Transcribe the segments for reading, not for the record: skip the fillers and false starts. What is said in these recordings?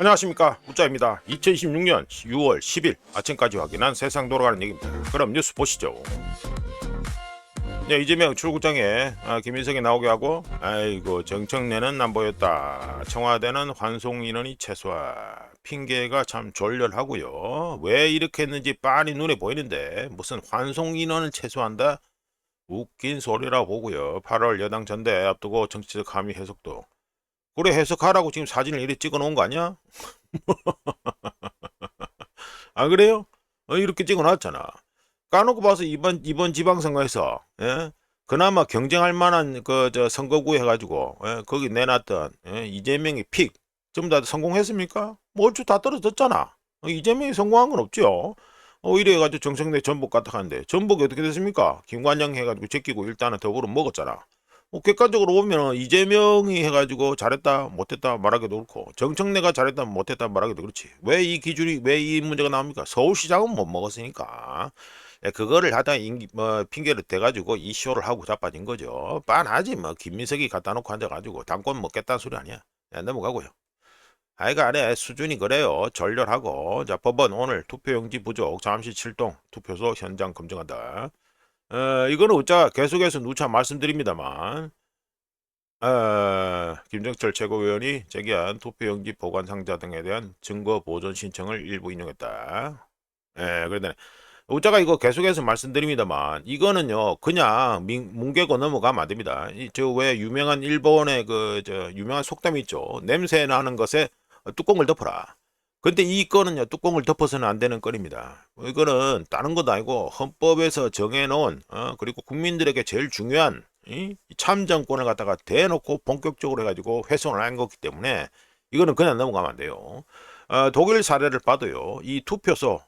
안녕하십니까, 우짜입니다. 2026년 6월 10일 아침까지 확인한 세상 돌아가는 얘기입니다. 그럼 뉴스 보시죠. 네, 이재명 출구장에 김인석이 나오게 하고, 아이고 정청래는 안 보였다, 청와대는 환송 인원이 최소화, 핑계가 참 졸렬하고요. 왜 이렇게 했는지 빤히 눈에 보이는데 무슨 환송 인원을 최소화한다? 웃긴 소리라 보고요. 8월 여당 전대 앞두고 정치적 함의 해석도, 그래 해석하라고 지금 사진을 이렇게 찍어 놓은 거 아니야? 아 그래요? 이렇게 찍어놨잖아. 까놓고 봐서 이번 지방선거에서, 예? 그나마 경쟁할 만한 그 저 선거구 해가지고, 예? 거기 내놨던, 예? 이재명이 픽 전부 다 성공했습니까? 뭐 얼추 다 떨어졌잖아. 이재명이 성공한 건 없죠. 이래 해가지고 정청래 전북 갔다 하는데 전북이 어떻게 됐습니까? 김관영 해가지고 제끼고 일단은 더불어 먹었잖아. 객관적으로 보면 이재명이 해가지고 잘했다 못했다 말하기도 그렇고, 정청래가 잘했다 못했다 말하기도 그렇지. 왜 이 기준이, 왜 이 문제가 나옵니까? 서울시장은 못 먹었으니까. 그거를 하다 핑계를 대가지고 이슈를 하고 자빠진 거죠. 빤하지 뭐. 김민석이 갖다 놓고 앉아가지고 당권 먹겠다는 소리 아니야. 넘어가고요. 하여간에 수준이 그래요. 절렬하고. 자, 법원 오늘 투표용지 부족 잠시 출동, 투표소 현장 검증한다. 이거는 어짜 계속해서 누차 말씀드립니다만, 김정철 최고위원이 제기한 투표용지 보관 상자 등에 대한 증거 보존 신청을 일부 인용했다. 그러더니 우짜가 이거 계속해서 말씀드립니다만, 이거는요 그냥 뭉개고 넘어가면 안 됩니다. 저 왜 유명한 일본의 그 저 유명한 속담이 있죠. 냄새 나는 것에 뚜껑을 덮어라. 근데 이 건은요 뚜껑을 덮어서는 안 되는 건입니다. 이거는 다른 것도 아니고 헌법에서 정해놓은, 그리고 국민들에게 제일 중요한 이 참정권을 갖다가 대놓고 본격적으로 해가지고 훼손을 한 거기 때문에 이거는 그냥 넘어가면 안 돼요. 독일 사례를 봐도요, 이 투표소,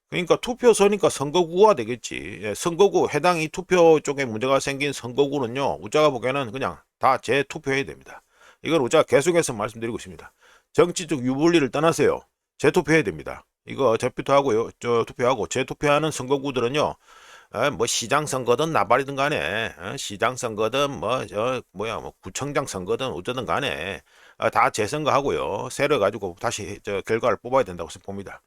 그러니까 투표소니까 선거구가 되겠지. 선거구, 해당 이 투표 쪽에 문제가 생긴 선거구는요 우짜가 보기에는 그냥 다 재투표해야 됩니다. 이걸 우짜가 계속해서 말씀드리고 있습니다. 정치적 유불리를 떠나세요. 재투표해야 됩니다. 이거 재투표하고요, 투표하고 재투표하는 선거구들은요, 뭐 시장 선거든 나발이든 간에, 시장 선거든 뭐 구청장 선거든 어쩌든 간에, 다 재선거하고요, 새로 가지고 다시 결과를 뽑아야 된다고 봅니다.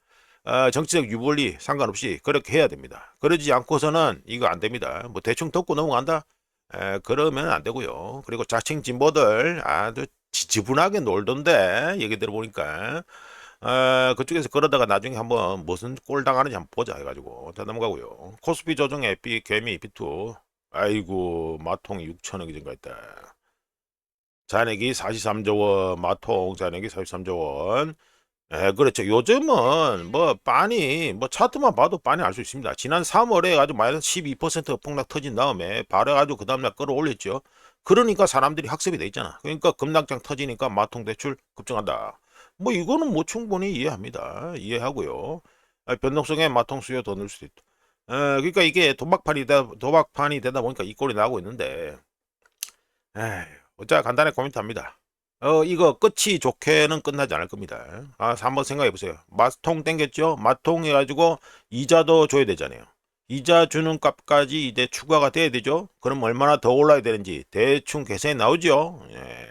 정치적 유불리 상관없이 그렇게 해야 됩니다. 그러지 않고서는 이거 안 됩니다. 뭐 대충 덮고 넘어간다? 그러면 안 되고요. 그리고 자칭 진보들 아주 지지분하게 놀던데, 얘기 들어보니까 그쪽에서 그러다가 나중에 한번 무슨 꼴 당하는지 한번 보자 해가지고 다 넘어가고요. 코스피 조정에 개미 비투, 아이고 마통 6천억이 증가했다. 잔액이 43조 원, 마통 잔액이 43조 원. 그렇죠. 요즘은 뭐 빤히 뭐 차트만 봐도 빤히 알 수 있습니다. 지난 3월에 아주 마이너스 12% 폭락 터진 다음에 바로 가지고 그 다음날 끌어올렸죠. 그러니까 사람들이 학습이 돼 있잖아. 그러니까 급락장 터지니까 마통 대출 급증한다. 뭐 이거는 뭐 충분히 이해합니다. 이해하고요. 변동성에 마통 수요 더 늘 수도 있다. 그러니까 이게 도박판이 되다 보니까 이 꼴이 나고 있는데, 에휴, 어짜 간단히 코멘트합니다. 이거 끝이 좋게는 끝나지 않을 겁니다. 한번 생각해 보세요. 마통 땡겼죠? 마통 해가지고 이자도 줘야 되잖아요. 이자 주는 값까지 이제 추가가 돼야 되죠? 그럼 얼마나 더 올라야 되는지 대충 계산이 나오죠? 예.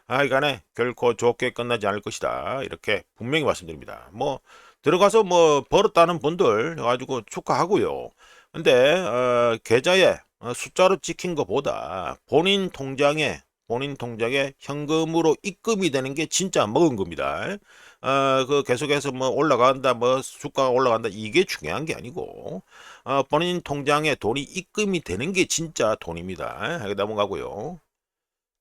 하여간에 결코 좋게 끝나지 않을 것이다. 이렇게 분명히 말씀드립니다. 뭐, 들어가서 뭐, 벌었다는 분들 해가지고 축하하고요. 근데, 계좌에 숫자로 찍힌 것보다 본인 통장에 현금으로 입금이 되는 게 진짜 먹은 겁니다. 그 계속해서 뭐 올라간다, 뭐 주가가 올라간다, 이게 중요한 게 아니고, 본인 통장에 돈이 입금이 되는 게 진짜 돈입니다. 하게 넘어가고요.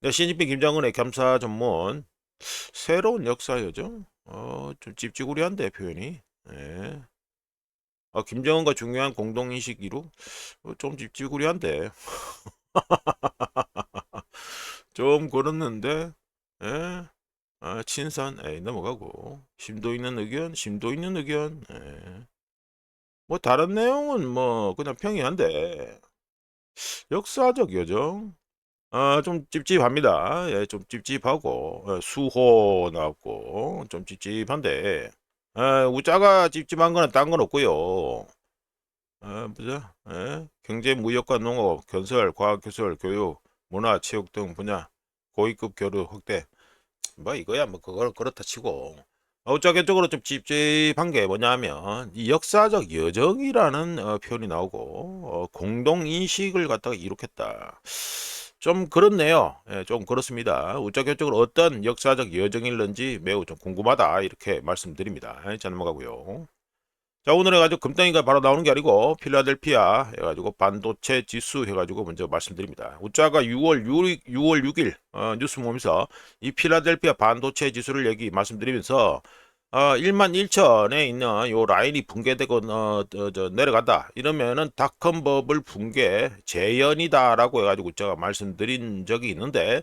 네, 시진핑 김정은의 겸사 전문, 새로운 역사 요정? 좀 찝찝구리한데 표현이. 예. 김정은과 중요한 공동인식 이루? 좀 찝찝구리한데. 좀 그렇는데, 예? 친선, 넘어가고. 심도 있는 의견, 예. 뭐, 다른 내용은 뭐, 그냥 평이한데, 역사적 요정? 좀 찝찝합니다. 예, 좀 찝찝하고, 수호 나왔고, 좀 찝찝한데, 우짜가 찝찝한 거는 딴 건 없고요. 보자. 경제, 무역과 농업, 건설, 과학기술, 교육, 문화, 체육 등 분야 고위급 교류 확대. 뭐 이거야 뭐 그걸 그렇다 치고, 어쩌겠적으로 좀 찝찝한 게 뭐냐면 이 역사적 여정이라는 표현이 나오고 공동인식을 갖다가 이룩했다. 좀 그렇네요. 예, 좀 그렇습니다. 우짜결적으로 어떤 역사적 여정일런지 매우 좀 궁금하다 이렇게 말씀드립니다. 자 넘어가고요. 자 오늘 해가지고 금덩이가 바로 나오는 게 아니고 필라델피아 해가지고 반도체 지수 해가지고 먼저 말씀드립니다. 우짜가 6월 6일 뉴스 모임에서 이 필라델피아 반도체 지수를 얘기 말씀드리면서 11,000에 있는 요 라인이 붕괴되고 내려간다 이러면은 닷컴 버블 붕괴 재현이다라고 해가지고 제가 말씀드린 적이 있는데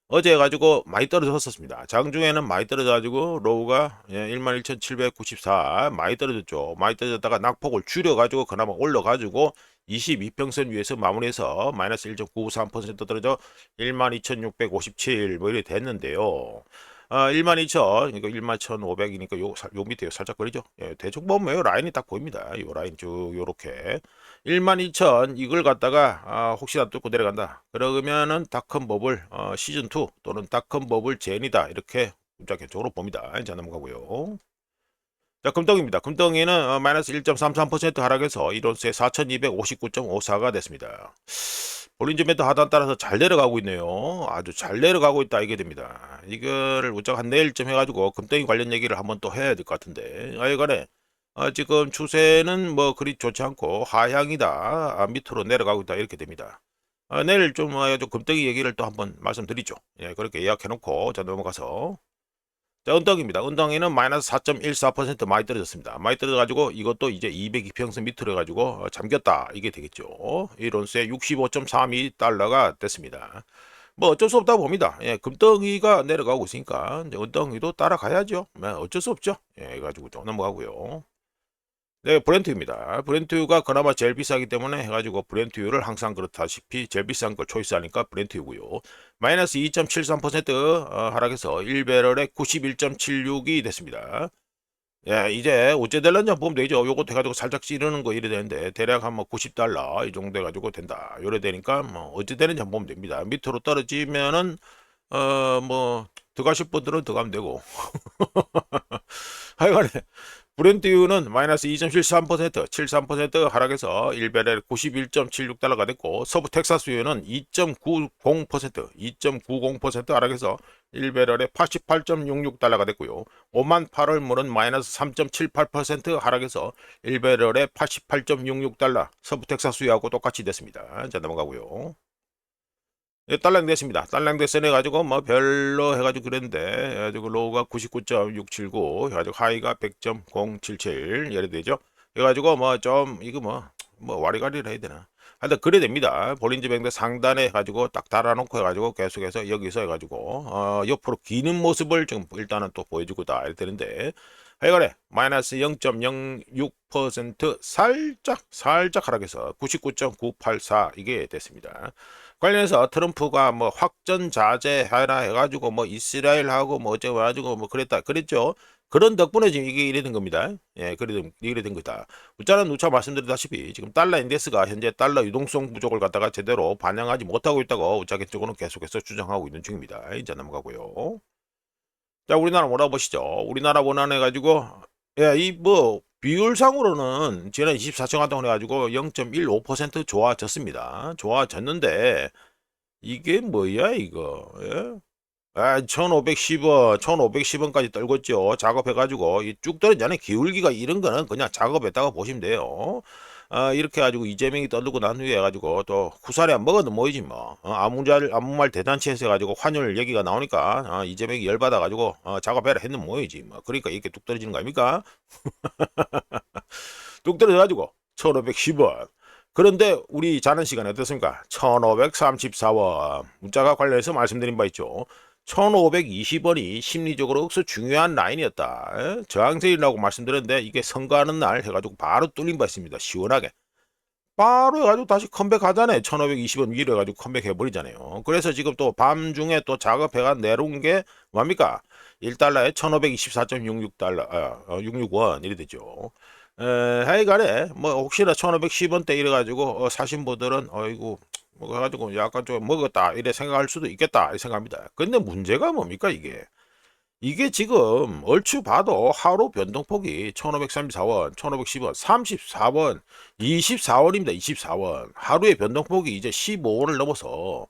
어제 해가지고 많이 떨어졌었습니다. 장중에는 많이 떨어져가지고 로우가 11,794 많이 떨어졌죠. 많이 떨어졌다가 낙폭을 줄여가지고 그나마 올라가지고 22평선 위에서 마무리해서 마이너스 1.93% 떨어져 12,657 뭐 이렇게 됐는데요. 12,000 이거 11,500이니까 요 밑에 살짝 거리죠. 예, 대충 보면 라인이 딱 보입니다. 요 라인 쭉 요렇게 12,000 이걸 갖다가 혹시나 뚫고 내려간다. 그러면은 닷컴 버블 시즌 2 또는 닷컴 버블 젠이다. 이렇게 개적으로 봅니다. 자 넘어가고요. 자 금덩이입니다. 금덩이는 마이너스 1.33% 하락해서 1온스에 4,259.54가 됐습니다. 볼린저 밴드 하단 따라서 잘 내려가고 있네요. 아주 잘 내려가고 있다 이게 됩니다. 이거를 우리가 한 내일쯤 해가지고 금덩이 관련 얘기를 한번 또 해야 될 것 같은데 하여간에 지금 추세는 뭐 그리 좋지 않고 하향이다. 밑으로 내려가고 있다 이렇게 됩니다. 내일 좀 금덩이 얘기를 또 한번 말씀드리죠. 예, 그렇게 예약해놓고 자 넘어가서 자, 은덩입니다. 은덩이는 마이너스 4.14% 많이 떨어졌습니다. 많이 떨어져가지고 이것도 이제 202평선 밑으로 해가지고 잠겼다. 이게 되겠죠. 이론수에 65.32달러가 됐습니다. 뭐 어쩔 수 없다 봅니다. 예, 금덩이가 내려가고 있으니까 이제 은덩이도 따라가야죠. 어쩔 수 없죠. 예, 해가지고 좀 넘어가고요. 네, 브렌트유입니다. 브렌트유가 그나마 제일 비싸기 때문에 해가지고 브렌트유를 항상 그렇다시피 제일 비싼 걸 초이스하니까 브렌트유고요. 마이너스 2.73% 하락해서 1배럴에 91.76이 됐습니다. 예, 이제 어째 될런지 보면 되죠. 요거 돼가지고 살짝 찌르는 거 이래 되는데 대략 한 뭐 90달러 이 정도 해가지고 된다. 요래 되니까 뭐 어째 되는지 한번 보면 됩니다. 밑으로 떨어지면은 뭐 들어가실 분들은 들어가면 되고 하여간에 브렌트유는 마이너스 2.73%, 73% 하락해서 1배럴 91.76달러가 됐고 서부 텍사스유는 2.90%, 2.90% 하락해서 1배럴에 88.66달러가 됐고요. 오만 8월물은 마이너스 3.78% 하락해서 1배럴에 88.66달러 서부 텍사스유하고 똑같이 됐습니다. 자 넘어가고요. 예, 딸랑 됐습니다. 딸랑 됐으네 해가지고 뭐 별로 해가지고 그랬는데 해가지고 로우가 99.679 해가지고 하이가 100.077 이래 되죠. 해가지고 뭐 좀 이거 뭐 와리가리를 해야 되나. 하여튼 그래 됩니다. 볼린저 밴드 상단에 해가지고 딱 달아놓고 해가지고 계속해서 여기서 해가지고 옆으로 기는 모습을 지금 일단은 또 보여주고 다 이래 되는데 하여간에 마이너스 0.06% 살짝 하락해서 99.984 이게 됐습니다. 관련해서 트럼프가 뭐 확전 자제하라 해가지고 뭐 이스라엘하고 뭐 어쩌고 해가지고 뭐 그랬죠. 그런 덕분에 지금 이게 이래 된 겁니다. 예, 이래 된 거다. 우짜는 누차 말씀드렸다시피 지금 달러 인덱스가 현재 달러 유동성 부족을 갖다가 제대로 반영하지 못하고 있다고 우짜계 쪽으로는 계속해서 주장하고 있는 중입니다. 이제 넘어가고요. 자, 우리나라 몰아보시죠. 우리나라 원안해 가지고 예, 이 뭐 비율상으로는 지난 24시간 동안 해가지고 0.15% 좋아졌습니다. 좋아졌는데 이게 뭐야 이거? 예? 1,510원, 1,510원까지 떨궜죠. 작업해가지고 이쭉 떨어지잖아요. 기울기가 이런 거는 그냥 작업했다가 보시면 돼요. 이렇게 해가지고 이재명이 떠들고 난 후에 해가지고 또 후살에 안 먹어도 뭐이지 뭐. 아무 말 대단치 해서 해가지고 환율 얘기가 나오니까 이재명이 열받아가지고 작업해라 했는 뭐이지 뭐. 그러니까 이렇게 뚝 떨어지는 거 아닙니까? 뚝 떨어져가지고 1,510원. 그런데 우리 자는 시간에 어떻습니까? 1,534원. 문자가 관련해서 말씀드린 바 있죠. 1,520원이 심리적으로 억수 중요한 라인이었다. 저항세일이라고 말씀드렸는데 이게 선거하는 날 해가지고 바로 뚫린 바 있습니다. 시원하게. 바로 해가지고 다시 컴백하잖아요. 1,520원 위로 해가지고 컴백해버리잖아요. 그래서 지금 또 밤중에 또 작업해가 내려온 게 뭡니까? 1달러에 1,524.66달러, 66원 이래 되죠. 하여간에 뭐 혹시나 1,510원대 이래가지고 사신 분들은 어이구 뭐 해가지고 약간 좀 먹었다 이래 생각할 수도 있겠다 이 생각합니다. 근데 문제가 뭡니까 이게 이게 지금 얼추 봐도 하루 변동폭이 1534원, 1510원, 34원, 24원입니다. 24원. 하루의 변동폭이 이제 15원을 넘어서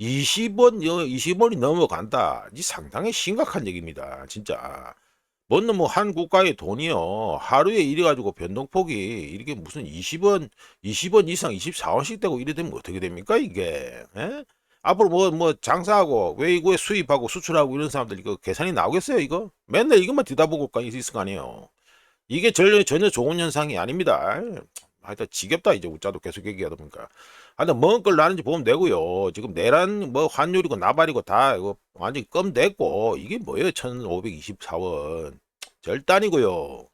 20원, 20원이 넘어간다. 이 상당히 심각한 얘기입니다. 진짜. 뭐는 뭐 한 국가의 돈이요. 하루에 이래 가지고 변동폭이 이렇게 무슨 20원 이상 24원씩 되고 이래 되면 어떻게 됩니까, 이게? 예? 앞으로 뭐 장사하고 외국에 수입하고 수출하고 이런 사람들 이거 계산이 나오겠어요, 이거? 맨날 이것만 들여다보고 있을 거 아니에요. 이게 전혀 좋은 현상이 아닙니다. 하여튼 지겹다 이제 우짜도 계속 얘기하다 보니까. 하여튼 먹은 걸 나는지 보면 되고요. 지금 내란 뭐 환율이고 나발이고 다 이거 완전히 껌됐고 이게 뭐예요? 1524원. 절단이고요.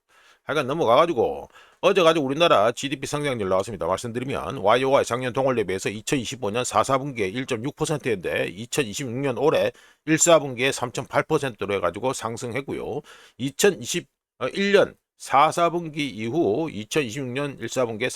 하여간 넘어가가지고 어제 가지고 우리나라 GDP 성장률 나왔습니다. 말씀드리면 YOY 작년 동월 대비해서 2025년 4사분기에 1.6%인데 2026년 올해 1사분기에 3.8%로 해가지고 상승했고요. 2021년 4사분기 이후 2026년 1사분기에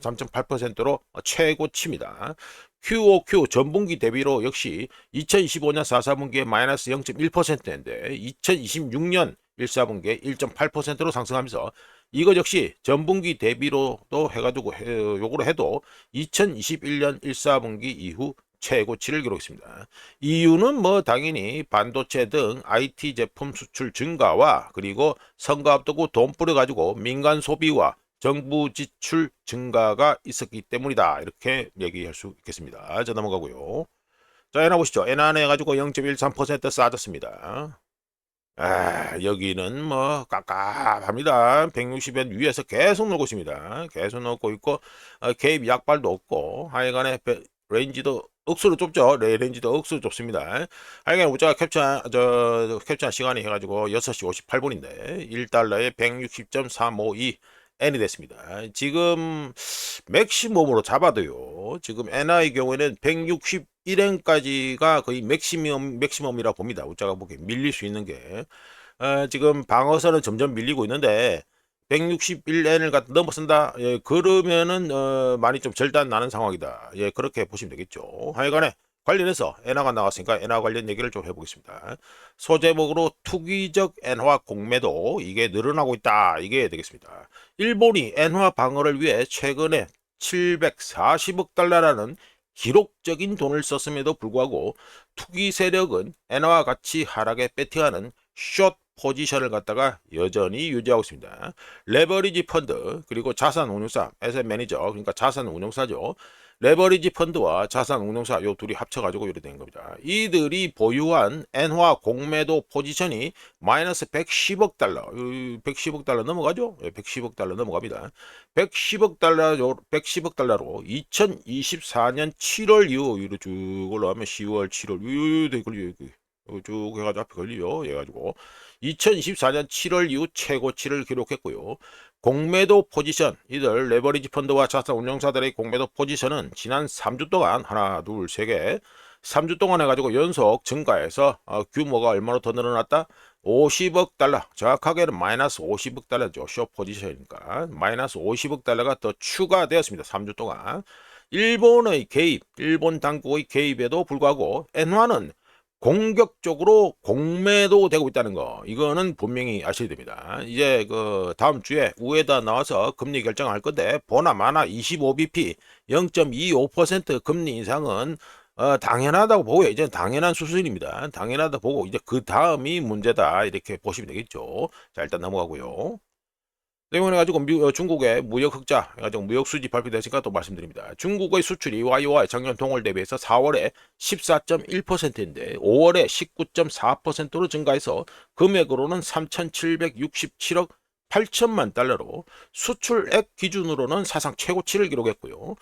3.8%로 최고치입니다. QOQ 전분기 대비로 역시 2025년 4사분기에 마이너스 0.1%인데 2026년 1사분기에 1.8%로 상승하면서 이것 역시 전분기 대비로도 해가지고 요거로 해도 2021년 1사분기 이후 최고치를 기록했습니다. 이유는 뭐 당연히 반도체 등 IT 제품 수출 증가와 그리고 선거 앞두고 돈 뿌려가지고 민간 소비와 정부 지출 증가가 있었기 때문이다. 이렇게 얘기할 수 있겠습니다. 자 넘어가고요. 자 엔화 보시죠. 엔화 해가지고 0.13% 싸졌습니다. 여기는 뭐 깝깝합니다. 160엔 위에서 계속 놀고 있습니다. 계속 놀고 있고 개입 약발도 없고 하여간에 레인지도 억수로 좁죠. 레인지도 억수로 좁습니다. 하여간 우리가 캡처한 시간이 해가지고 6시 58분인데 1달러에 160.352 N이 됐습니다. 지금 맥시멈으로 잡아도요. 지금 엔화의 경우에는 161엔까지가 거의 맥시멈이라 봅니다. 우짜가 보기에 밀릴 수 있는 게 지금 방어선은 점점 밀리고 있는데 161엔을 갖다 넘어선다. 예, 그러면은 많이 좀 절단 나는 상황이다. 예, 그렇게 보시면 되겠죠. 하여간에 관련해서 엔화가 나왔으니까 엔화 관련 얘기를 좀 해보겠습니다. 소제목으로 투기적 엔화 공매도 이게 늘어나고 있다. 이게 되겠습니다. 일본이 엔화 방어를 위해 최근에 740억 달러라는 기록적인 돈을 썼음에도 불구하고 투기 세력은 엔화 가치 하락에 배팅하는 숏 포지션을 갖다가 여전히 유지하고 있습니다. 레버리지 펀드 그리고 자산 운용사, 에셋 매니저 그러니까 자산 운용사죠. 레버리지 펀드와 자산 운용사 요 둘이 합쳐가지고 이렇게 된 겁니다. 이들이 보유한 엔화 공매도 포지션이 마이너스 110억 달러, 110억 달러 넘어가죠? 110억 달러 넘어갑니다. 110억 달러로 2024년 7월 이후 이로 쭉 올라가면 10월, 7월 쭉 해가지고 앞에 걸리죠. 해가지고 2024년 7월 이후 최고치를 기록했고요. 공매도 포지션, 이들 레버리지 펀드와 자산 운용사들의 공매도 포지션은 지난 3주 동안 하나, 둘, 세 개, 3주 동안 해가지고 연속 증가해서 규모가 얼마나 더 늘어났다? 50억 달러, 정확하게는 마이너스 50억 달러죠. 숏 포지션이니까 마이너스 50억 달러가 더 추가되었습니다. 3주 동안. 일본의 개입, 일본 당국의 개입에도 불구하고 엔화는 공격적으로 공매도 되고 있다는 거 이거는 분명히 아셔야 됩니다. 이제 그 다음 주에 우에다 나와서 금리 결정할 건데 보나 마나 25bp 0.25% 금리 인상은 당연하다고 보고요. 이제 당연한 수준입니다. 당연하다 보고 이제 그 다음이 문제다 이렇게 보시면 되겠죠. 자 일단 넘어가고요. 내용을 해가지고 중국의 무역 흑자 해가지고 무역 수지 발표됐으니까 또 말씀드립니다. 중국의 수출이 YOY 작년 동월 대비해서 4월에 14.1%인데 5월에 19.4%로 증가해서 금액으로는 3,767억 8천만 달러로 수출액 기준으로는 사상 최고치를 기록했고요.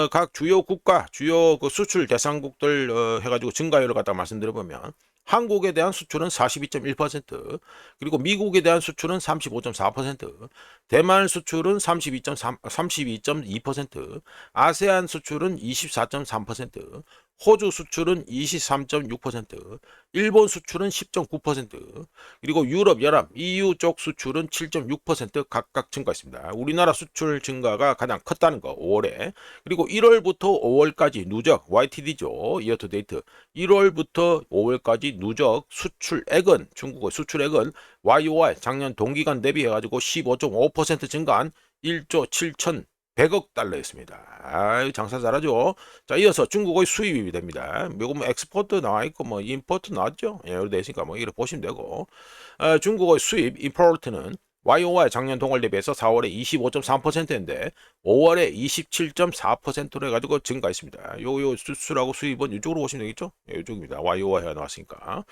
각 주요 국가, 주요 그 수출 대상국들 해가지고 증가율을 갖다 말씀드려보면 한국에 대한 수출은 42.1%, 그리고 미국에 대한 수출은 35.4%, 대만 수출은 32.2%, 아세안 수출은 24.3%, 호주 수출은 23.6%, 일본 수출은 10.9%, 그리고 유럽 연합 EU 쪽 수출은 7.6% 각각 증가했습니다. 우리나라 수출 증가가 가장 컸다는 거 5월에. 그리고 1월부터 5월까지 누적 YTD죠. 이어 투 데이트. 1월부터 5월까지 누적 수출액은 중국의 수출액은 YOY 작년 동기간 대비해 가지고 15.5% 증가한 1조 7천 100억 달러였습니다. 아, 장사 잘하죠. 자, 이어서 중국의 수입이 됩니다. 요거 뭐 엑스포트 나와 있고 뭐 임포트 나왔죠. 예, 이렇게 되니까 뭐 이렇게 보시면 되고. 중국의 수입 임포트는 YOY 작년 동월 대비해서 4월에 25.3%인데 5월에 27.4%로 해가지고 증가했습니다. 요 수출하고 수입은 이쪽으로 보시면 되겠죠? 예, 이쪽입니다. YOY가 나왔으니까.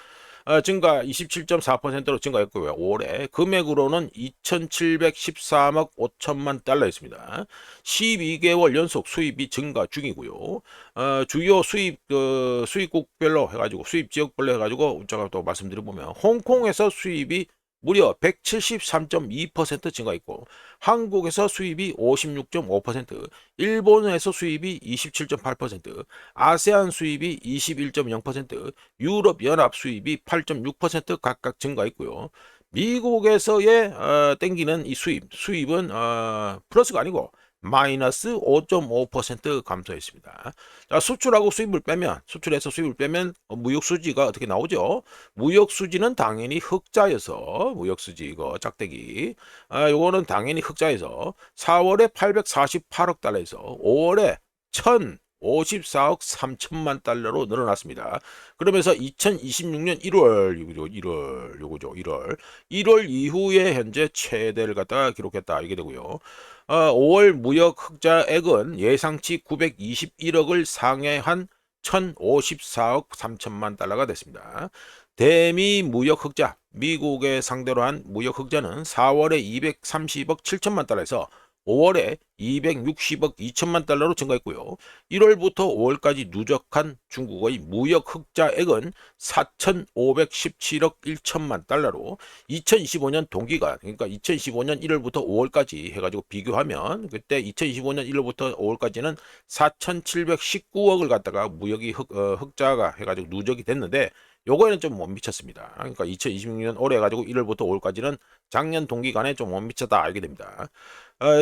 증가 27.4%로 증가했고요. 5월에 금액으로는 2,713억 5천만 달러였습니다. 12개월 연속 수입이 증가 중이고요. 주요 수입국별로 해가지고 수입 지역별로 해가지고 제가 또 말씀드려보면 홍콩에서 수입이 무려 173.2% 증가했고 한국에서 수입이 56.5%, 일본에서 수입이 27.8%, 아세안 수입이 21.0%, 유럽연합 수입이 8.6% 각각 증가했고요. 미국에서의 땡기는 이 수입은 플러스가 아니고 마이너스 5.5% 감소했습니다. 자, 수출하고 수입을 빼면, 수출해서 수입을 빼면 무역 수지가 어떻게 나오죠? 무역 수지는 당연히 흑자여서 무역 수지 이거 짝대기. 요거는 당연히 흑자여서 4월에 848억 달러에서 5월에 1,054억 3천만 달러로 늘어났습니다. 그러면서 2026년 1월 요거죠. 1월 이후에 현재 최대를 갖다가 기록했다 이게 되고요. 5월 무역 흑자액은 예상치 921억을 상회한 1,054억 3천만 달러가 됐습니다. 대미 무역 흑자, 미국에 상대로 한 무역 흑자는 4월에 230억 7천만 달러에서 5월에 260억 2천만 달러로 증가했고요. 1월부터 5월까지 누적한 중국의 무역 흑자액은 4,517억 1천만 달러로 2025년 동기가 그러니까 2025년 1월부터 5월까지 해가지고 비교하면 그때 2025년 1월부터 5월까지는 4,719억을 갖다가 무역이 흑자가 해가지고 누적이 됐는데 요거에는 좀 못 미쳤습니다. 그러니까 2026년 올해 해가지고 1월부터 5월까지는 작년 동기간에 좀 못 미쳤다 알게 됩니다.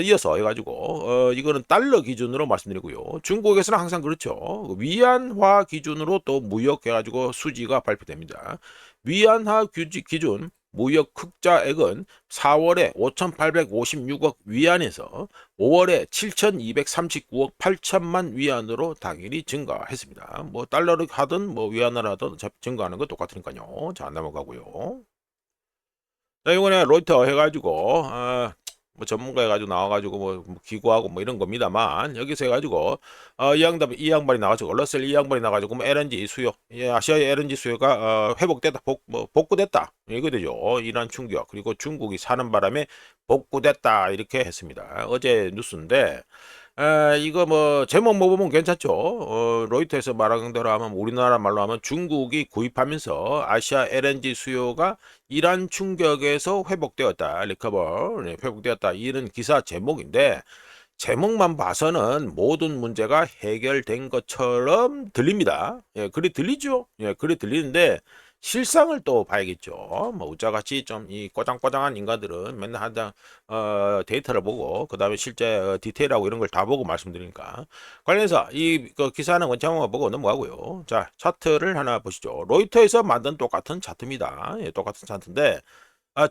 이어서 해가지고 이거는 달러 기준으로 말씀드리고요. 중국에서는 항상 그렇죠. 위안화 기준으로 또 무역 해가지고 수지가 발표됩니다. 위안화 기준 무역 흑자액은 4월에 5,856억 위안에서 5월에 7,239억 8천만 위안으로 당연히 증가했습니다. 뭐 달러를 하든 뭐 위안화를 하든 증가하는 건 똑같으니까요. 자, 넘어가고요. 자, 이번에 로이터 해가지고 뭐 전문가 해가지고 나와가지고 뭐 기고하고 뭐 이런 겁니다만 여기서 해가지고 이 양반이 나와가지고 러셀 이 양반이 나와가지고 뭐 LNG 수요, 아시아의 LNG 수요가 회복됐다, 복구됐다 이거 되죠. 이란 충격 그리고 중국이 사는 바람에 복구됐다 이렇게 했습니다. 어제 뉴스인데. 이거 뭐 제목 뭐 보면 괜찮죠. 로이터에서 말한 대로 하면 우리나라 말로 하면 중국이 구입하면서 아시아 LNG 수요가 이란 충격에서 회복되었다. 리커버 회복되었다. 이런 기사 제목인데 제목만 봐서는 모든 문제가 해결된 것처럼 들립니다. 예, 그리 들리죠? 예, 그리 들리는데 실상을 또 봐야겠죠. 뭐 우짜같이 좀 이 꼬장꼬장한 인간들은 맨날 한다 데이터를 보고 그 다음에 실제 디테일하고 이런 걸 다 보고 말씀드리니까 관련해서 그 기사는 원창만 보고 넘어가고요. 자, 차트를 하나 보시죠. 로이터에서 만든 똑같은 차트입니다. 예, 똑같은 차트인데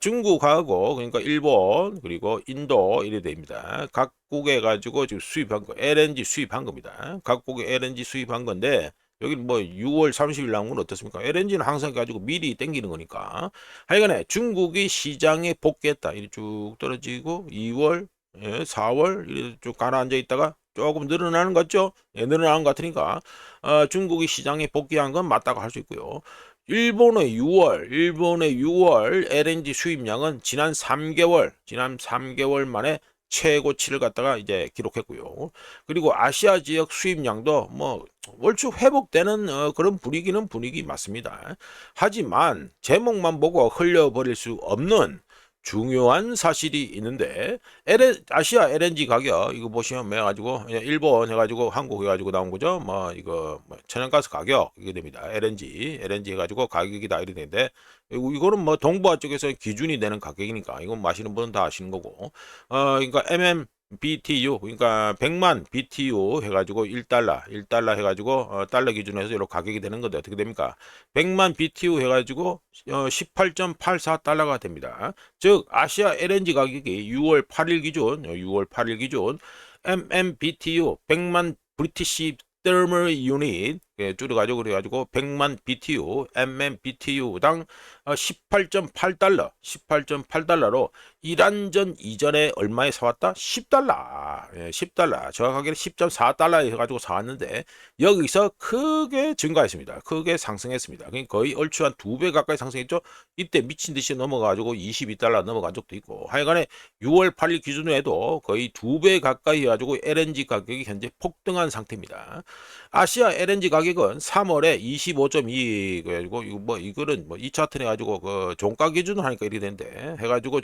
중국하고 그러니까 일본 그리고 인도 이래 됩니다. 각국에 가지고 지금 수입한 거 LNG 수입한 겁니다. 각국에 LNG 수입한 건데 여기 뭐 6월 30일 나온 건 어떻습니까? LNG는 항상 가지고 미리 땡기는 거니까. 하여간에 중국이 시장에 복귀했다. 이렇게 쭉 떨어지고 2월, 4월 이렇게 쭉 가라앉아 있다가 조금 늘어나는 것 같죠? 예, 늘어나는 것 같으니까 중국이 시장에 복귀한 건 맞다고 할 수 있고요. 일본의 6월 LNG 수입량은 지난 3개월 만에 최고치를 갖다가 이제 기록했고요. 그리고 아시아 지역 수입량도 뭐 얼추 회복되는 그런 분위기 맞습니다. 하지만 제목만 보고 흘려버릴 수 없는 중요한 사실이 있는데 아시아 LNG 가격 이거 보시면 해가지고 일본 해가지고 한국 해가지고 나온 거죠. 뭐 이거 뭐 천연가스 가격 이게 됩니다. LNG 해가지고 가격이다 이렇게 되는데 이거는 뭐 동부아 쪽에서 기준이 되는 가격이니까 이건 마시는 분은 다 아시는 거고 그러니까 BTU 그러니까 100만 BTU 해가지고 1달러 해가지고 달러 기준에서 이렇게 가격이 되는 건데 어떻게 됩니까? 100만 BTU 해가지고 18.84달러가 됩니다. 즉 아시아 LNG 가격이 6월 8일 기준 MMBTU 100만 브리티시 테르멀 유닛 줄여가지고 그래가지고 100만 BTU MMBTU당 18.8달러로 이란 전 이전에 얼마에 사왔다? 10달러 10달러 정확하게 10.4달러에 해가지고 사왔는데 여기서 크게 증가했습니다. 크게 상승했습니다. 거의 얼추 한 2배 가까이 상승했죠. 이때 미친 듯이 넘어가지고 22달러 넘어간 적도 있고 하여간에 6월 8일 기준으로 해도 거의 2배 가까이 해가지고 LNG 가격이 현재 폭등한 상태입니다. 아시아 LNG 가격은 3월에 25.2 그래가지고 이거는 이 차트 해가지고 그 종가 기준으로 하니까 이렇게 되는데 해가지고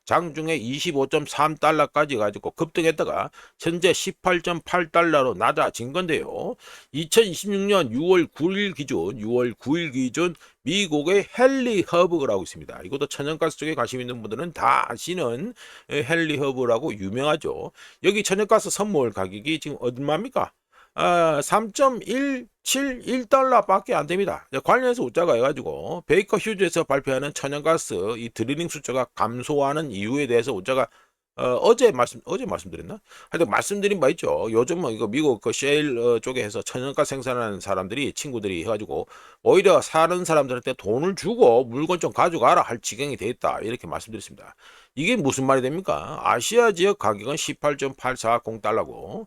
장중에 25.3달러까지 가지고 급등했다가 현재 18.8달러로 낮아진 건데요. 2026년 6월 9일 기준 미국의 헨리 허브라고 있습니다. 이것도 천연가스 쪽에 관심 있는 분들은 다 아시는 헨리 허브라고 유명하죠. 여기 천연가스 선물 가격이 지금 얼마입니까? 3.171달러밖에 안 됩니다. 관련해서 웃자가 해가지고 베이커 휴즈에서 발표하는 천연가스 이 드리링 숫자가 감소하는 이유에 대해서 웃자가 어제 말씀드렸나? 하여튼 말씀드린 바 있죠. 요즘은 이거 미국 그 셰일 쪽에 해서 천연가스 생산하는 사람들이 친구들이 해가지고 오히려 사는 사람들한테 돈을 주고 물건 좀 가져가라 할 지경이 돼 있다 이렇게 말씀드렸습니다. 이게 무슨 말이 됩니까? 아시아 지역 가격은 18.840달러고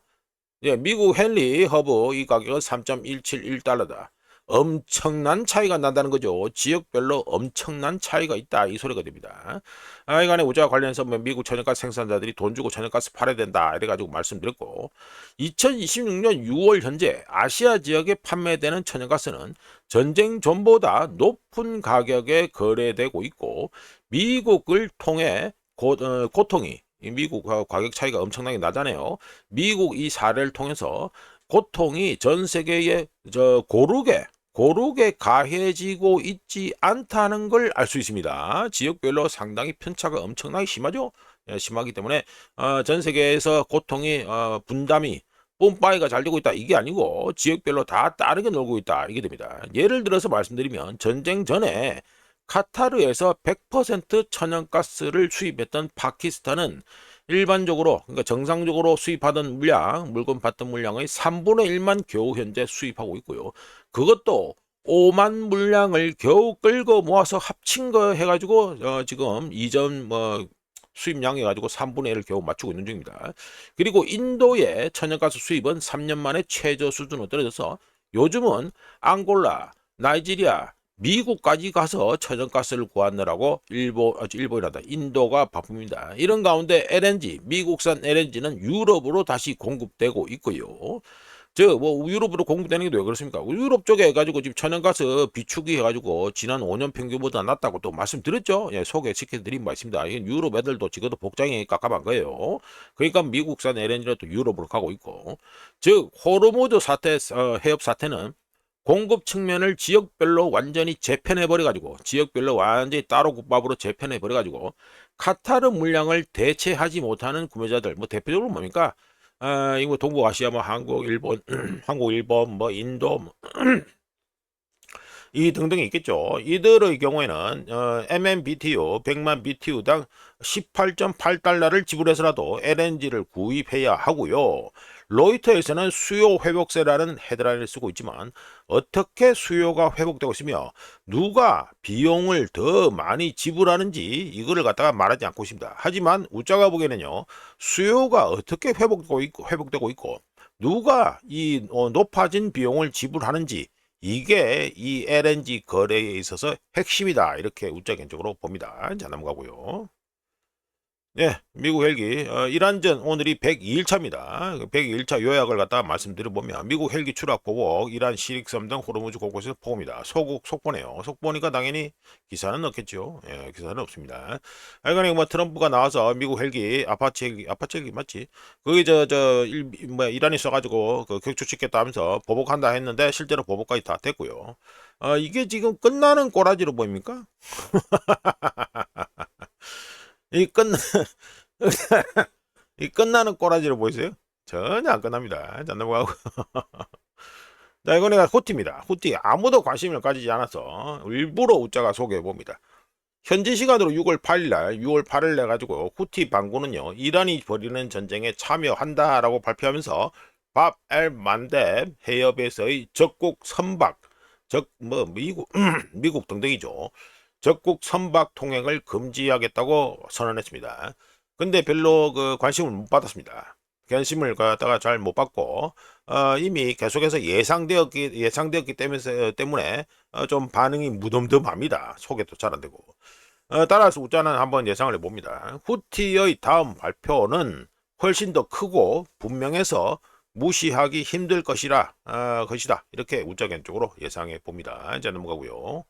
미국 헨리 허브 이 가격은 3.171달러다. 엄청난 차이가 난다는 거죠. 지역별로 엄청난 차이가 있다. 이 소리가 됩니다. 이간에 우주와 관련해서 미국 천연가스 생산자들이 돈 주고 천연가스 팔아야 된다. 이래가지고 말씀드렸고 2026년 6월 현재 아시아 지역에 판매되는 천연가스는 전쟁 전보다 높은 가격에 거래되고 있고 미국을 통해 고통이 미국 가격 차이가 엄청나게 나잖아요. 미국 이 사례를 통해서 고통이 전 세계에 고르게 가해지고 있지 않다는 걸 알 수 있습니다. 지역별로 상당히 편차가 엄청나게 심하죠. 심하기 때문에 전 세계에서 고통이 분담이 뽐빠이가 잘 되고 있다 이게 아니고 지역별로 다 다르게 놀고 있다 이게 됩니다. 예를 들어서 말씀드리면 전쟁 전에 카타르에서 100% 천연가스를 수입했던 파키스탄은 일반적으로 그러니까 정상적으로 수입하던 물건 받던 물량의 3분의 1만 겨우 현재 수입하고 있고요. 그것도 5만 물량을 겨우 끌고 모아서 합친 거 해가지고 지금 이전 수입량 해가지고 3분의 1을 겨우 맞추고 있는 중입니다. 그리고 인도의 천연가스 수입은 3년 만에 최저 수준으로 떨어져서 요즘은 앙골라, 나이지리아, 미국까지 가서 천연가스를 구하느라고 일본이란다. 인도가 바쁩니다. 이런 가운데 LNG, 미국산 LNG는 유럽으로 다시 공급되고 있고요. 유럽으로 공급되는 게 왜 그렇습니까? 유럽 쪽에 해가지고 지금 천연가스 비축이 해가지고 지난 5년 평균보다 낮다고 또 말씀드렸죠? 예, 소개시켜드린 바 있습니다. 유럽 애들도 지금도 복장이 깝깝한 거예요. 그러니까 미국산 LNG는 또 유럽으로 가고 있고. 호르무즈 해협 사태는 공급 측면을 지역별로 완전히 재편해버려가지고 지역별로 완전히 따로 국밥으로 재편해버려가지고 카타르 물량을 대체하지 못하는 구매자들 대표적으로 뭡니까? 이거 동북아시아 한국, 일본, 인도 이 등등이 있겠죠. 이들의 경우에는 MMBTU 100만 BTU당 18.8달러를 지불해서라도 LNG를 구입해야 하고요. 로이터에서는 수요 회복세라는 헤드라인을 쓰고 있지만 어떻게 수요가 회복되고 있으며 누가 비용을 더 많이 지불하는지 이거를 갖다가 말하지 않고 있습니다. 하지만 우짜가 보기에는요. 수요가 어떻게 회복되고 있고 누가 이 높아진 비용을 지불하는지 이게 이 LNG 거래에 있어서 핵심이다. 이렇게 우짜 개인적으로 봅니다. 자, 넘어가고요. 예, 미국 헬기 이란전 오늘이 102일차입니다. 102일차 요약을 갖다가 말씀드려보면 미국 헬기 추락 보복, 이란 시릭섬 등 호르무즈 곳곳에서 폭음이다. 소국 속보네요. 속보니까 당연히 기사는 없겠죠. 예, 기사는 없습니다. 하여간에 뭐 트럼프가 나와서 미국 헬기 아파치 헬기 맞지? 거기 이란이 써가지고 그 격추시켰다 하면서 보복한다 했는데 실제로 보복까지 다 됐고요. 이게 지금 끝나는 꼬라지로 보입니까? 이 끝, 이 끝나는 꼬라지로 보이세요? 전혀 안 끝납니다. 자, 넘어가고. 자, 이거 내가 후티입니다. 후티 아무도 관심을 가지지 않아서 일부러 우짜가 소개해 봅니다. 현지 시간으로 6월 8일 날, 6월 8일 내 가지고 후티 반군은요, 이란이 벌이는 전쟁에 참여한다라고 발표하면서 밥 엘 만뎁 해협에서의 적국 선박, 미국, 미국 등등이죠. 적국 선박 통행을 금지하겠다고 선언했습니다. 근데 별로 그 관심을 못 받았습니다. 관심을 갖다가 잘 못 받고 이미 계속해서 예상되었기 때문에 좀 반응이 무덤덤합니다. 소개도 잘 안 되고. 따라서 우짜는 한번 예상을 해봅니다. 후티의 다음 발표는 훨씬 더 크고 분명해서 무시하기 힘들 것이다. 이렇게 우짜견 쪽으로 예상해 봅니다. 이제 넘어가고요.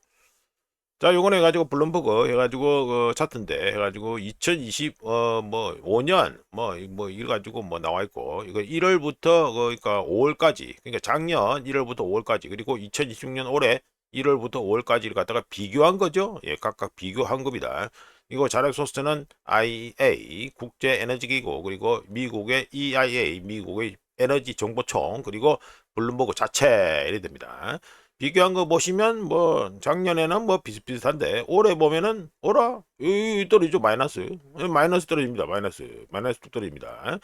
자, 요거는 해가지고 블룸버그 해가지고 그 차트인데 해가지고 2020 뭐 5년 뭐 이래가지고 뭐 나와 있고 이거 1월부터 그러니까 5월까지 그러니까 작년 1월부터 5월까지 그리고 2026년 올해 1월부터 5월까지를 갖다가 비교한 거죠. 예, 각각 비교한 겁니다. 이거 자력 소스는 IEA 국제 에너지 기구 그리고 미국의 EIA 미국의 에너지 정보청 그리고 블룸버그 자체 이래 됩니다. 비교한 거 보시면 뭐 작년에는 뭐 비슷비슷한데 올해 보면은 어라 이 떨어지죠. 마이너스 떨어집니다. 마이너스 뚝 떨어집니다.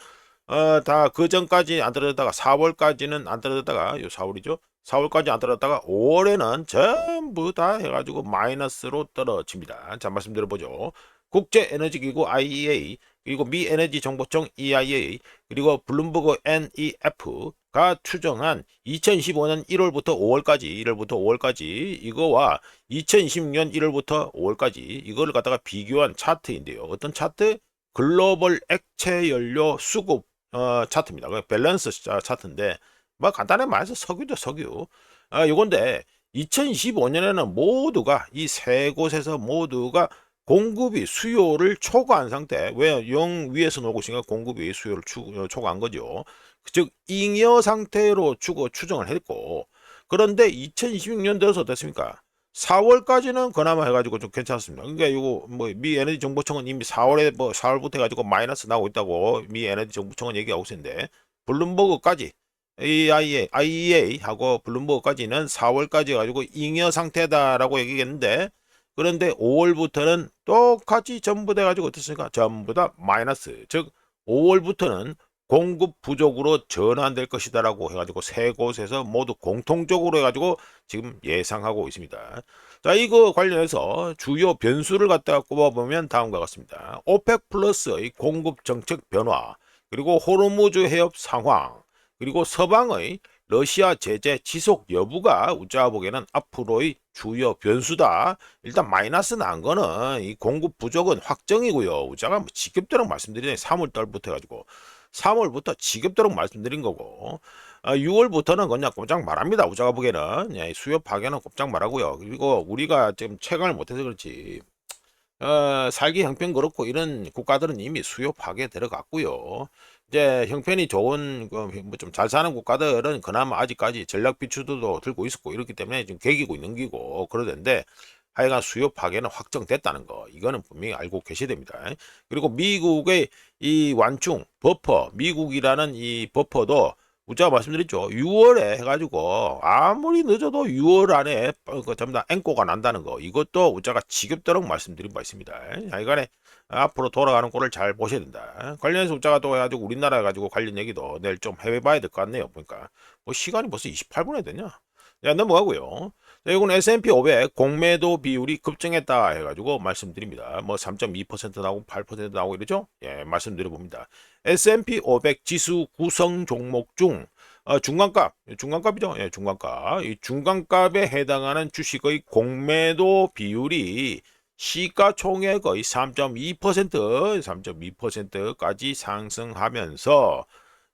다 그 전까지 안 떨어졌다가 4월까지는 안 떨어졌다가 요 4월이죠. 4월까지 안 떨어졌다가 5월에는 전부 다 해가지고 마이너스로 떨어집니다. 자, 말씀드려보죠. 국제에너지기구 IEA 그리고 미 에너지 정보청 EIA 그리고 블룸버그 NEF가 추정한 2025년 1월부터 5월까지 이거와 2026년 1월부터 5월까지 이거를 갖다가 비교한 차트인데요. 어떤 차트? 글로벌 액체 연료 수급 차트입니다. 밸런스 차트인데 뭐 간단하게 말해서 석유죠, 석유. 요건데 2025년에는 모두가 이 세 곳에서 모두가 공급이 수요를 초과한 상태. 왜? 영 위에서 놀고 있으니까 공급이 수요를 초과한 거죠. 즉 잉여 상태로 추정을 했고 그런데 2026년 들어서 어땠습니까? 4월까지는 그나마 해가지고 좀 괜찮습니다. 그러니까 이거 뭐 미 에너지 정보청은 이미 4월에 뭐 4월부터 해가지고 마이너스 나오고 있다고 미 에너지 정보청은 얘기하고 있는데 블룸버그까지 IEA 하고 블룸버그까지는 4월까지 해가지고 잉여 상태다라고 얘기했는데 그런데 5월부터는 똑같이 전부 돼가지고 어떻습니까? 전부 다 마이너스. 즉 5월부터는 공급 부족으로 전환될 것이다라고 해가지고 세 곳에서 모두 공통적으로 해가지고 지금 예상하고 있습니다. 자, 이거 관련해서 주요 변수를 갖다가 꼽아보면 다음과 같습니다. 오펙 플러스의 공급 정책 변화, 그리고 호르무즈 해협 상황, 그리고 서방의 러시아 제재 지속 여부가 우짜가 보기에는 앞으로의 주요 변수다. 일단 마이너스 난 거는 이 공급 부족은 확정이고요. 우짜가 뭐 지겹도록 말씀드리네. 3월 달부터 해가지고 3월부터 지겹도록 말씀드린 거고 6월부터는 그냥 꼼짝 말합니다. 우짜가 보기에는 수요 파괴는 꼼짝 말하고요. 그리고 우리가 지금 체감을 못해서 그렇지 살기 형편 그렇고 이런 국가들은 이미 수요 파괴 들어갔고요. 이제 형편이 좋은 좀 잘 사는 국가들은 그나마 아직까지 전략 비추도도 들고 있었고 이렇기 때문에 지금 개기고 있는 기고 그러던데 하여간 수요 파괴는 확정됐다는 거 이거는 분명히 알고 계셔야 됩니다. 그리고 미국의 이 완충 버퍼 미국이라는 이 버퍼도 제가 말씀드렸죠. 6월에 해가지고 아무리 늦어도 6월 안에 전부 다 앵꼬가 난다는 거 이것도 우짜가 지겹도록 말씀드린 바 있습니다. 하여간에 앞으로 돌아가는 꼴을 잘 보셔야 된다. 관련해서 우짜가 또 해가지고 우리나라 해가지고 관련 얘기도 내일 좀 해봐야 될 것 같네요. 보니까 뭐 시간이 벌써 28분에 되냐? 자, 넘어가고요. 자, 이건 S&P 500 공매도 비율이 급증했다 해가지고 말씀드립니다. 뭐 3.2% 나오고 8% 나오고 이러죠? 예, 말씀드려봅니다. S&P 500 지수 구성 종목 중 중간값이죠. 예, 중간값. 이 중간값에 해당하는 주식의 공매도 비율이 시가총액의 3.2%까지 상승하면서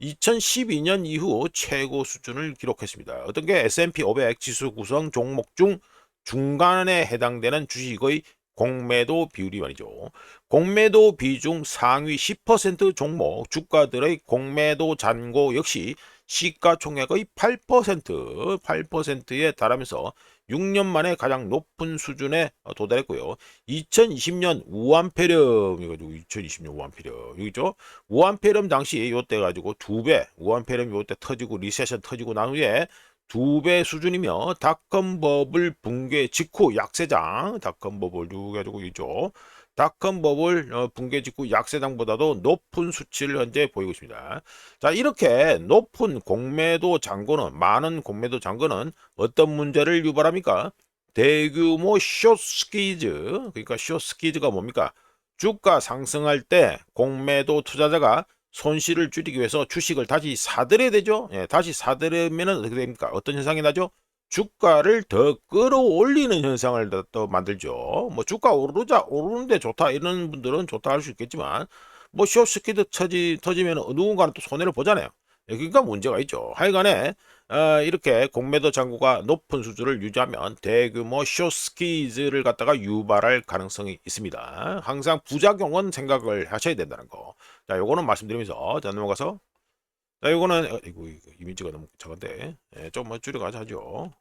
2012년 이후 최고 수준을 기록했습니다. 어떤 게 S&P 500 지수 구성 종목 중 중간에 해당되는 주식의 공매도 비율이 말이죠. 공매도 비중 상위 10% 종목 주가들의 공매도 잔고 역시 시가총액의 8%에 달하면서 6년 만에 가장 높은 수준에 도달했고요. 2020년 우한폐렴 이가지고 2020년 우한폐렴 여기죠. 우한폐렴 당시 요때 가지고 2배 우한폐렴 요때 터지고 리세션 터지고 난 후에 2배 수준이며 닷컴 버블 붕괴 직후 약세장 닷컴 버블 가지고 있죠. 닷컴 버블 붕괴 직후 약세장보다도 높은 수치를 현재 보이고 있습니다. 자, 이렇게 높은 공매도 잔고는 많은 공매도 잔고는 어떤 문제를 유발합니까? 대규모 숏스퀴즈. 그러니까 숏스퀴즈가 뭡니까? 주가 상승할 때 공매도 투자자가 손실을 줄이기 위해서 주식을 다시 사들여야 되죠. 예, 다시 사들이면 어떻게 됩니까? 어떤 현상이 나죠? 주가를 더 끌어올리는 현상을 또 만들죠. 뭐 주가 오르는데 좋다 이런 분들은 좋다 할 수 있겠지만 뭐 숏스퀴드 터지면 누군가는 또 손해를 보잖아요. 예, 그러니까 문제가 있죠. 하여간에 이렇게 공매도 잔고가 높은 수준을 유지하면 대규모 숏스퀴즈를 갖다가 유발할 가능성이 있습니다. 항상 부작용은 생각을 하셔야 된다는 거. 자, 요거는 말씀드리면서 자, 넘어가서 자, 요거는 이거 이미지가 너무 작은데 예, 좀만 줄여가자 하죠.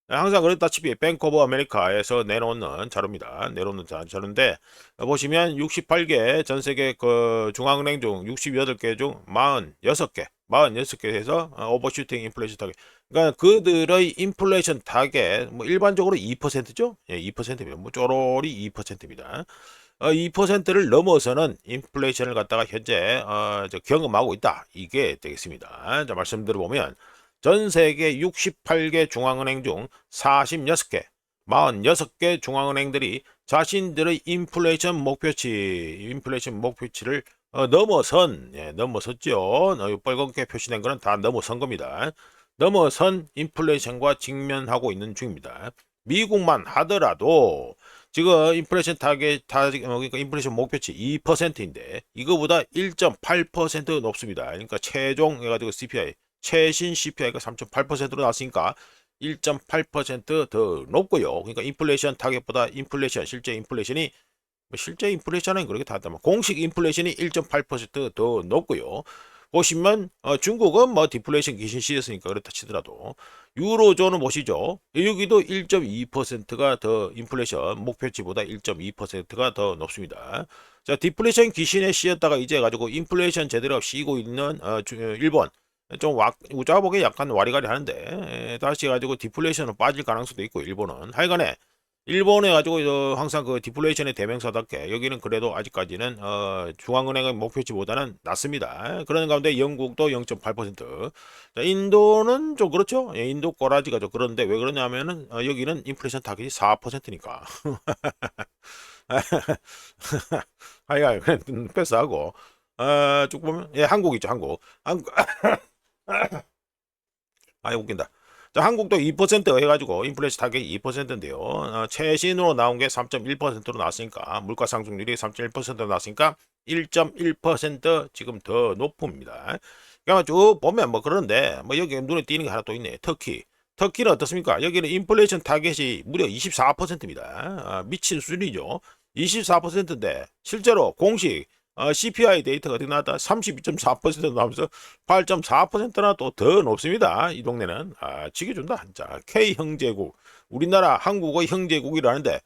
항상 그랬다시피 뱅크 오브 아메리카에서 내놓는 자료입니다. 내놓는 자료인데 보시면 68개 전 세계 그 중앙은행 중 68개 중 46개에서 오버슈팅 인플레이션 타겟. 그러니까 그들의 인플레이션 타겟 뭐 일반적으로 2%죠. 예, 2%입니다. 뭐 쪼로리 2%입니다. 2%를 넘어서는 인플레이션을 갖다가 현재 경험하고 있다. 이게 되겠습니다. 자, 말씀드려 보면 전 세계 68개 중앙은행 중 46개, 46개 중앙은행들이 자신들의 인플레이션 목표치를 넘어섰죠. 빨갛게 표시된 거는 다 넘어선 겁니다. 넘어선 인플레이션과 직면하고 있는 중입니다. 미국만 하더라도 지금 인플레이션 그러니까 인플레이션 목표치 2%인데 이거보다 1.8% 높습니다. 그러니까 최종 해가지고 CPI 최신 CPI가 3.8%로 나왔으니까 1.8% 더 높고요. 그러니까 인플레이션 타겟보다 실제 인플레이션은 그렇게 다르다면 공식 인플레이션이 1.8%더 높고요. 보시면 중국은 뭐 디플레이션 귀신 씨였으니까 그렇다 치더라도 유로존은 보시죠. 여기도 1.2%가 더 인플레이션 목표치보다 1.2%가 더 높습니다. 자, 디플레이션 귀신에 씌었다가 이제 가지고 인플레이션 제대로 쉬고 있는 일본 좀 우자복에 약간 와리가리 하는데 다시 가지고 디플레이션으로 빠질 가능성도 있고 일본은 하여간에 일본에 가지고 항상 그 디플레이션의 대명사답게 여기는 그래도 아직까지는 중앙은행의 목표치보다는 낮습니다. 그런 가운데 영국도 0.8%. 자, 인도는 좀 그렇죠. 예, 인도 꼬라지가 좀 그런데 왜 그러냐면은 여기는 인플레이션 타겟이 4%니까. 하여간 그냥 패스하고 쭉 보면 예, 한국 있죠. 한국 아이 웃긴다. 자, 한국도 2% 해가지고 인플레이션 타격이 2%인데요. 최신으로 나온 게 3.1%로 나왔으니까 물가 상승률이 3.1%로 나왔으니까 1.1% 지금 더 높습니다. 그러니까 쭉 보면 뭐 그런데 뭐 여기 눈에 띄는 게 하나 또 있네. 터키는 어떻습니까? 여기는 인플레이션 타겟이 무려 24%입니다. 미친 수준이죠. 24%인데 실제로 공식 CPI 데이터가 어떻게 나왔다? 32.4% 나오면서 8.4%나 또 더 높습니다. 이 동네는. 지켜준다. 자, K형제국. 우리나라 한국의 형제국이라는데,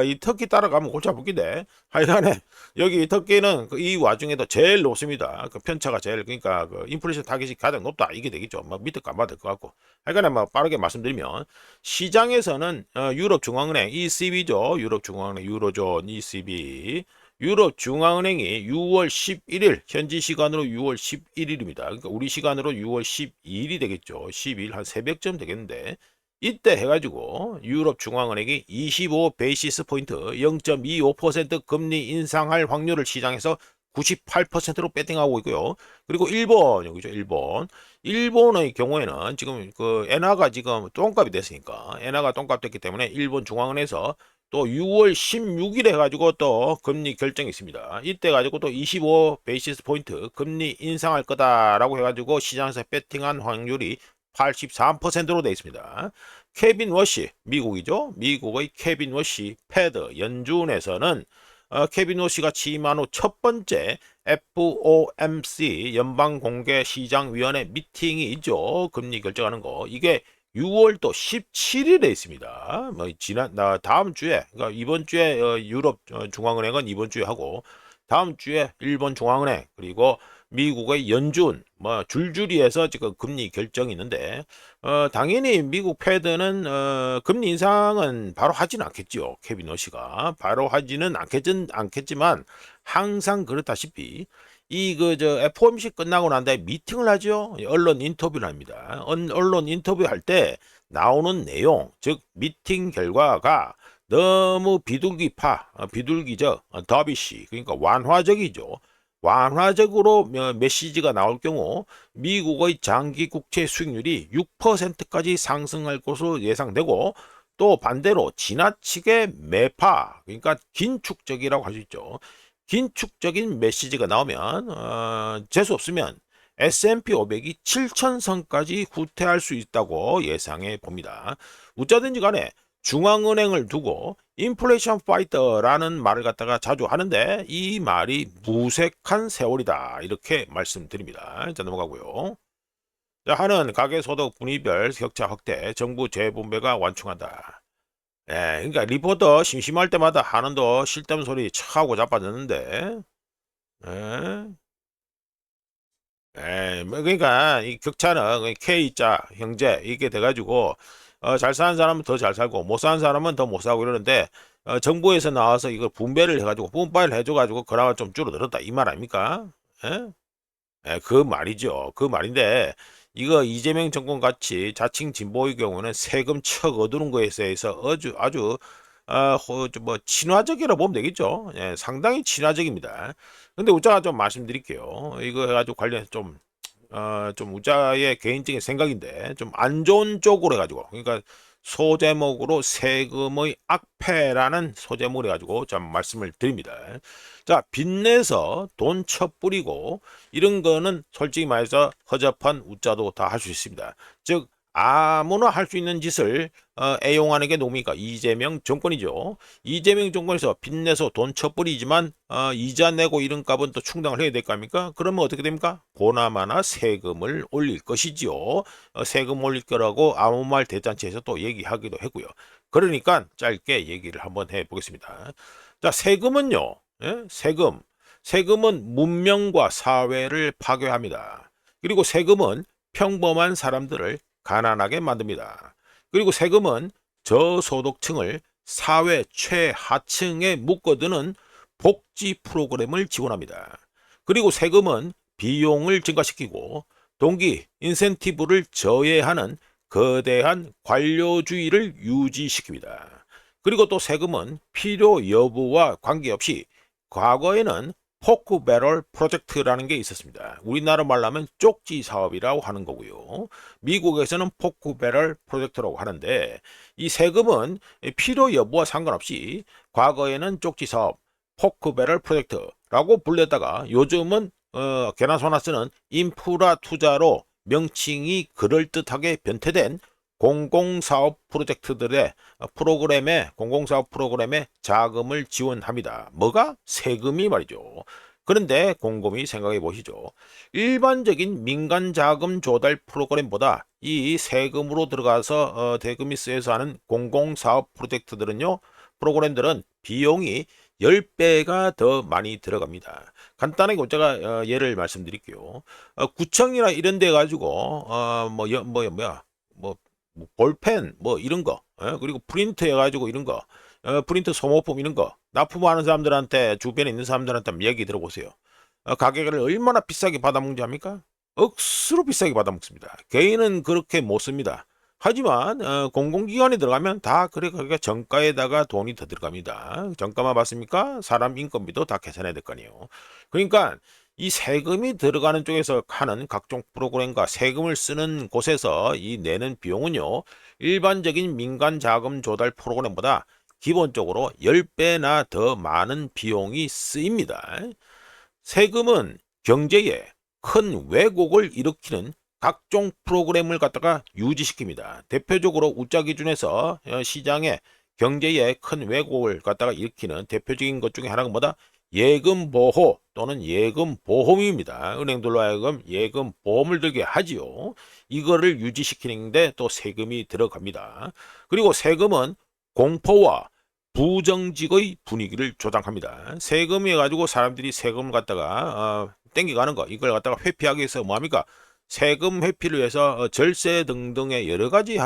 이 터키 따라가면 골치 아프긴데. 하여간에, 여기 터키는 이 와중에도 제일 높습니다. 그 편차가 그러니까 그 인플레이션 타깃이 가장 높다. 이게 되겠죠. 뭐 밑에 까봐야 될 것 같고. 하여간에 뭐 빠르게 말씀드리면, 시장에서는 유럽 중앙은행 ECB죠. 유럽 중앙은행 유로존 ECB. 유럽 중앙은행이 6월 11일 현지 시간으로 6월 11일입니다. 그러니까 우리 시간으로 6월 12일이 되겠죠. 12일 한 새벽쯤 되겠는데 이때 해가지고 유럽 중앙은행이 25 베이시스 포인트 0.25% 금리 인상할 확률을 시장에서 98%로 배팅하고 있고요. 그리고 일본 여기죠. 일본의 경우에는 지금 그 엔화가 지금 똥값이 됐으니까 엔화가 똥값 됐기 때문에 일본 중앙은행에서 또 6월 16일에 해가지고 또 금리 결정이 있습니다. 이때 가지고 또 25 베이시스 포인트 금리 인상할 거다라고 해가지고 시장에서 배팅한 확률이 83%로 되어 있습니다. 케빈 워시, 미국이죠. 미국의 케빈 워시 패드 연준에서는 케빈 워시가 취임한 후 첫 번째 FOMC 연방공개시장위원회 미팅이 있죠. 금리 결정하는 거. 이게 6월 또 17일에 있습니다. 뭐 다음 주에, 그러니까 이번 주에 유럽 중앙은행은 이번 주에 하고, 다음 주에 일본 중앙은행, 그리고 미국의 연준 뭐 줄줄이 해서 지금 금리 결정이 있는데, 당연히 미국 패드는 금리 인상은 바로 하지는 않겠죠. 케빈 워시가 바로 하지는 않겠지만 항상 그렇다시피 이 저 FOMC 끝나고 난 다음에 미팅을 하죠. 언론 인터뷰를 합니다. 언론 인터뷰할 때 나오는 내용, 즉 미팅 결과가 너무 비둘기적, 더비시, 그러니까 완화적이죠. 완화적으로 메시지가 나올 경우 미국의 장기 국채 수익률이 6%까지 상승할 것으로 예상되고, 또 반대로 지나치게 매파, 그러니까 긴축적이라고 할 수 있죠. 긴축적인 메시지가 나오면 재수 없으면 S&P 500이 7,000선까지 후퇴할 수 있다고 예상해 봅니다. 어쩌든지 간에 중앙은행을 두고 인플레이션 파이터라는 말을 갖다가 자주 하는데 이 말이 무색한 세월이다, 이렇게 말씀드립니다. 자, 넘어가고요. 자, 하는 가계소득 분위별 격차 확대, 정부 재분배가 완충한다. 예, 그러니까 리포터 심심할 때마다 하는 더 쓸데없는 소리 차 하고 자빠졌는데, 예, 뭐 그러니까 이 격차는 K자 형제 이게 돼가지고 잘 사는 사람은 더 잘 살고 못 사는 사람은 더 못 사고 이러는데, 정부에서 나와서 이걸 분배를 해가지고 분배를 해줘가지고 그나마 좀 줄어들었다 이 말 아닙니까? 예? 예, 그 말이죠. 그 말인데 이거 이재명 정권 같이 자칭 진보의 경우는 세금 척 얻는 거에 대해서 아주 뭐 친화적이라고 보면 되겠죠. 예, 상당히 친화적입니다. 근데 우자가 좀 말씀드릴게요. 이거 해가지고 관련해서 좀 우자의 개인적인 생각인데 좀 안 좋은 쪽으로 해가지고, 그러니까 소제목으로 세금의 악폐라는 소제목을 해가지고 좀 말씀을 드립니다. 자, 빚내서 돈 쳐뿌리고 이런 거는 솔직히 말해서 허접한 우자도 다 할 수 있습니다. 즉 아무나 할 수 있는 짓을 애용하는 게 누굽니까? 이재명 정권이죠. 이재명 정권에서 빚내서 돈 쳐뿌리지만 이자 내고 이런 값은 또 충당을 해야 될 거 아닙니까? 그러면 어떻게 됩니까? 보나마나 세금을 올릴 것이지요. 세금 올릴 거라고 아무 말 대잔치에서 또 얘기하기도 했고요. 그러니까 짧게 얘기를 한번 해보겠습니다. 자, 세금은요. 예? 세금은 문명과 사회를 파괴합니다. 그리고 세금은 평범한 사람들을 가난하게 만듭니다. 그리고 세금은 저소득층을 사회 최하층에 묶어두는 복지 프로그램을 지원합니다. 그리고 세금은 비용을 증가시키고 동기, 인센티브를 저해하는 거대한 관료주의를 유지시킵니다. 그리고 또 세금은 필요 여부와 관계없이 과거에는 포크 배럴 프로젝트라는 게 있었습니다. 우리나라 말로 하면 쪽지 사업이라고 하는 거고요. 미국에서는 포크 배럴 프로젝트라고 하는데, 이 세금은 필요 여부와 상관없이 과거에는 쪽지 사업, 포크 배럴 프로젝트라고 불렸다가 요즘은 개나 소나 쓰는 인프라 투자로 명칭이 그럴듯하게 변태된 공공사업 프로젝트들의 공공사업 프로그램에 자금을 지원합니다. 뭐가? 세금이 말이죠. 그런데 곰곰이 생각해 보시죠. 일반적인 민간 자금 조달 프로그램보다 이 세금으로 들어가서 대금이 쓰여서 하는 공공사업 프로그램들은 비용이 10배가 더 많이 들어갑니다. 간단하게 제가 예를 말씀드릴게요. 구청이나 이런 데 가지고 뭐 볼펜 뭐 이런 거, 그리고 프린트 해가지고 이런 거, 프린트 소모품 이런 거 납품하는 사람들한테, 주변에 있는 사람들한테 한번 얘기 들어보세요. 가격을 얼마나 비싸게 받아먹는지 압니까? 억수로 비싸게 받아먹습니다. 개인은 그렇게 못 씁니다. 하지만 공공기관에 들어가면 다 그러니까 정가에다가 돈이 더 들어갑니다. 정가만 받습니까? 사람 인건비도 다 계산해야 될 거 아니에요. 그러니까 이 세금이 들어가는 쪽에서 하는 각종 프로그램과 세금을 쓰는 곳에서 이 내는 비용은요, 일반적인 민간 자금 조달 프로그램보다 기본적으로 10배나 더 많은 비용이 쓰입니다. 세금은 경제에 큰 왜곡을 일으키는 각종 프로그램을 갖다가 유지시킵니다. 대표적으로 우짜 기준에서 시장에 경제에 큰 왜곡을 갖다가 일으키는 대표적인 것 중에 하나가 뭐다? 예금 보호 또는 예금 보험입니다. 은행들로 하여금 예금 보험을 들게 하지요. 이거를 유지시키는데 또 세금이 들어갑니다. 그리고 세금은 공포와 부정직의 분위기를 조장합니다. 세금이 가지고 사람들이 세금을 갖다가 땡겨가는 거, 이걸 갖다가 회피하기 위해서 뭐합니까? 세금 회피를 위해서 절세 등등의 여러 가지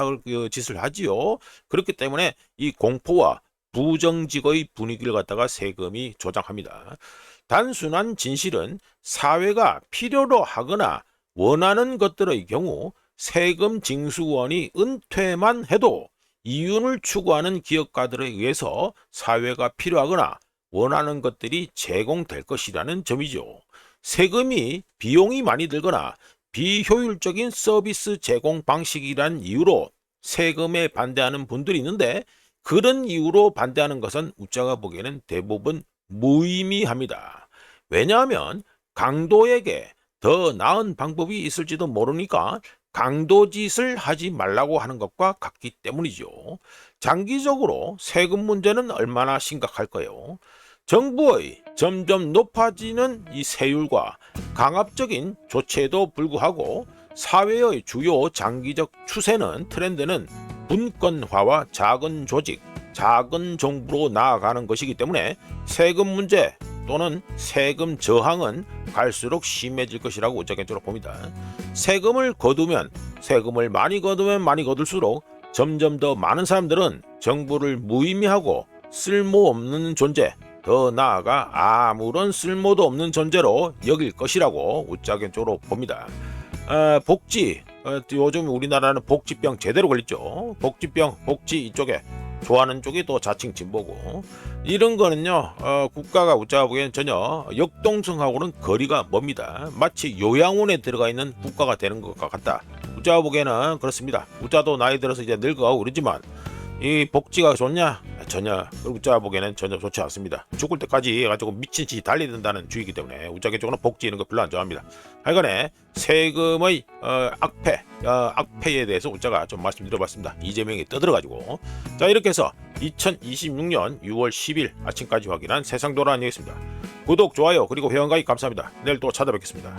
짓을 하지요. 그렇기 때문에 이 공포와 부정직의 분위기를 갖다가 세금이 조장합니다. 단순한 진실은 사회가 필요로 하거나 원하는 것들의 경우 세금 징수원이 은퇴만 해도 이윤을 추구하는 기업가들에 의해서 사회가 필요하거나 원하는 것들이 제공될 것이라는 점이죠. 세금이 비용이 많이 들거나 비효율적인 서비스 제공 방식이란 이유로 세금에 반대하는 분들이 있는데, 그런 이유로 반대하는 것은 우짜가 보기에는 대부분 무의미합니다. 왜냐하면 강도에게 더 나은 방법이 있을지도 모르니까 강도짓을 하지 말라고 하는 것과 같기 때문이죠. 장기적으로 세금 문제는 얼마나 심각할까요? 정부의 점점 높아지는 이 세율과 강압적인 조치에도 불구하고 사회의 주요 장기적 트렌드는 분권화와 작은 조직, 작은 정부로 나아가는 것이기 때문에 세금 문제 또는 세금 저항은 갈수록 심해질 것이라고 우짜겐적으로 봅니다. 세금을 많이 거둘수록 점점 더 많은 사람들은 정부를 무의미하고 쓸모없는 존재, 더 나아가 아무런 쓸모도 없는 존재로 여길 것이라고 우짜겐적으로 봅니다. 복지, 요즘 우리나라는 복지병 제대로 걸렸죠. 복지 이쪽에 좋아하는 쪽이 또 자칭 진보고, 이런 거는요, 국가가 우짜가 보기에는 전혀 역동성하고는 거리가 멉니다. 마치 요양원에 들어가 있는 국가가 되는 것 같다. 우짜가 보기에는 그렇습니다. 우짜도 나이 들어서 이제 늙어가고 그러지만 이 복지가 좋냐? 전혀, 우짜 보기에는 전혀 좋지 않습니다. 죽을 때까지 가지고 미친 듯이 달리든다는 주의이기 때문에 우짜 쪽은 복지 이런 거 별로 안 좋아합니다. 하여간에 세금의 악패에 대해서 우짜가 좀 말씀드려봤습니다. 이재명이 떠들어가지고. 자, 이렇게 해서 2026년 6월 10일 아침까지 확인한 세상 돌아다니겠습니다. 구독, 좋아요, 그리고 회원가입 감사합니다. 내일 또 찾아뵙겠습니다.